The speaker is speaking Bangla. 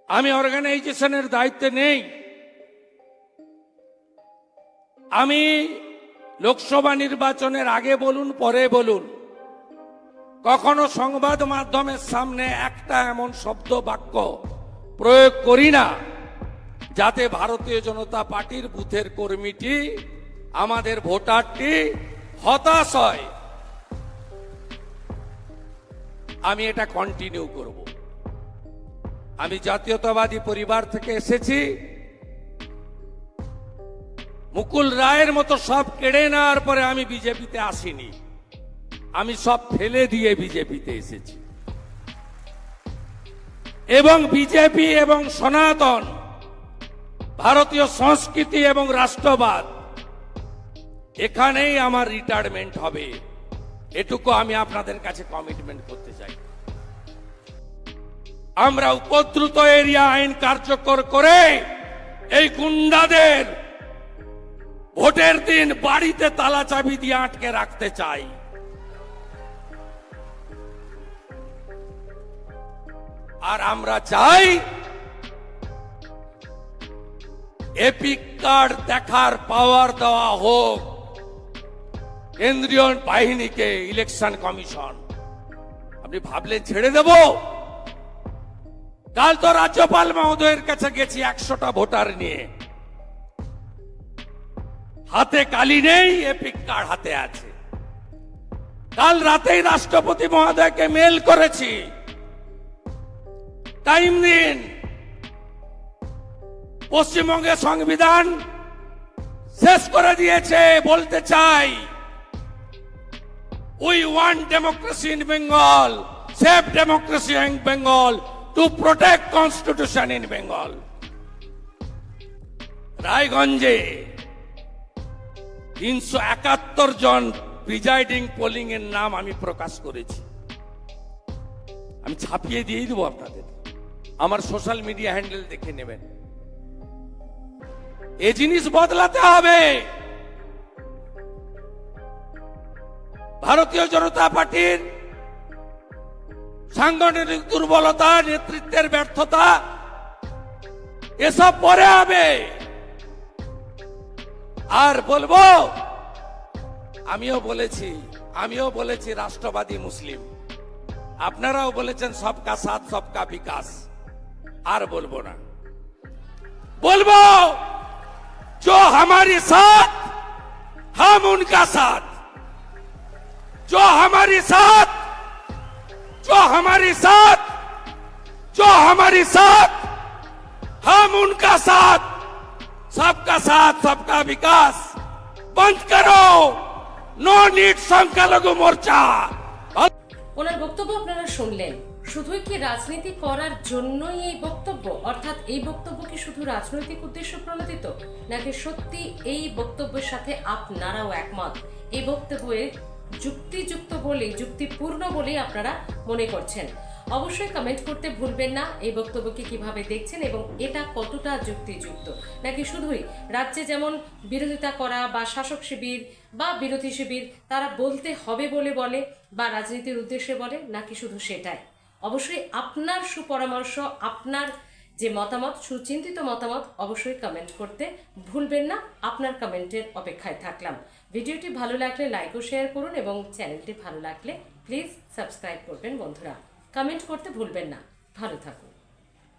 আমি অর্গানাইজেশনের দায়িত্বে নেই। আমি লোকসভা নির্বাচনের আগে বলুন পরে বলুন, কখনো সংবাদ মাধ্যমের সামনে একটা এমন শব্দ বাক্য প্রয়োগ করি না যাতে ভারতীয় জনতা পার্টির বুথের কর্মীটি, আমাদের ভোটারটি হতাশ হয়। আমি এটা কন্টিনিউ করব। আমি জাতীয়তাবাদী পরিবার থেকে এসেছি। মুকুল রায়ের মতো সব কেড়ে নেওয়ার পরে আমি বিজেপিতে আসিনি। আমি সব ফেলে দিয়ে বিজেপিতে এসেছি এবং বিজেপি এবং সনাতন ভারতীয় সংস্কৃতি এবং রাষ্ট্রবাদ, এখানেই আমার রিটায়ারমেন্ট হবে। এটুকু আমি আপনাদের কাছে কমিটমেন্ট করতে চাই। আমরা উপদ্রুত এরিয়া আইন কার্যকর করে এই গুন্ডাদের ভোটের দিন বাড়িতে তালা চাবি দিয়ে আটকে রাখতে চাই। আর আমরা চাই এপিক কার্ড দেখার পাওয়ার দেওয়া হোক কেন্দ্রীয় বাহিনীকে, ইলেকশন কমিশন। আপনি ভাবলেন ছেড়ে দেব? কাল তো রাজ্যপাল মহোদয়ের কাছে গেছি 100টা ভোটার নিয়ে, হাতে কালি নেই, এপিক কার্ড হাতে আছে। কাল রাতেই রাষ্ট্রপতি মহোদয়কে মেল করেছি, টাইম দিন। পশ্চিমবঙ্গের সংবিধান শেষ করে দিয়েছে। বলতে চাই, we want democracy in Bengal, safe democracy in Bengal, to protect constitution in Bengal. রায়গঞ্জে 371 জন প্রিজাইডিং পোলিং এর নাম আমি প্রকাশ করেছি। আমি ছাপিয়ে দিয়ে দেবো আপনাদের, আমার সোশ্যাল মিডিয়া হ্যান্ডেল দেখে নেবেন। এ জিনিস বদলাতে হবে। ভারতীয় জনতা পার্টির সাংগঠনিক দুর্বলতা, নেতৃত্বের ব্যর্থতা, এসব পরে হবে। আর বলবো, আমিও বলেছি রাষ্ট্রবাদী মুসলিম, আপনারাও বলেছেন সবকা সাথ সবকা বিকাশ। আর বলবো না, বলবো जो हमारे साथ हम उनका साथ, जो हमारे साथ, जो हमारे साथ, जो हमारे साथ, हम उनका साथ, सबका साथ सबका विकास। बंद करो, नो नीड संख्यालघु मोर्चा। ওনার বক্তব্য আপনারা শুনলেন। শুধুই কি রাজনীতি করার জন্যই এই বক্তব্য? অর্থাৎ এই বক্তব্য কি শুধু রাজনৈতিক উদ্দেশ্য প্রণোদিত, নাকি সত্যি এই বক্তব্যের সাথে আপনারাও একমত? এই বক্তব্যের যুক্তিযুক্ত বলেই, যুক্তিপূর্ণ বলেই আপনারা মনে করছেন? অবশ্যই কমেন্ট করতে ভুলবেন না এই বক্তব্যকে কিভাবে দেখছেন এবং এটা কতটা যুক্তিযুক্ত। নাকি শুধুই রাজ্যে যেমন বিরোধিতা করা বা শাসক শিবির বা বিরোধী শিবির তারা বলতে হবে বলে বলে বা রাজনীতির উদ্দেশ্যে বলে, নাকি শুধু সেটাই? অবশ্যই আপনার সুপরামর্শ, আপনার যে মতামত, সুচিন্তিত মতামত অবশ্যই কমেন্ট করতে ভুলবেন না। আপনার কমেন্টের অপেক্ষায় থাকলাম। ভিডিওটি ভালো লাগলে লাইক ও শেয়ার করুন এবং চ্যানেলটি ভালো লাগলে প্লিজ সাবস্ক্রাইব করবেন বন্ধুরা। কমেন্ট করতে ভুলবেন না। ভালো থাকুন।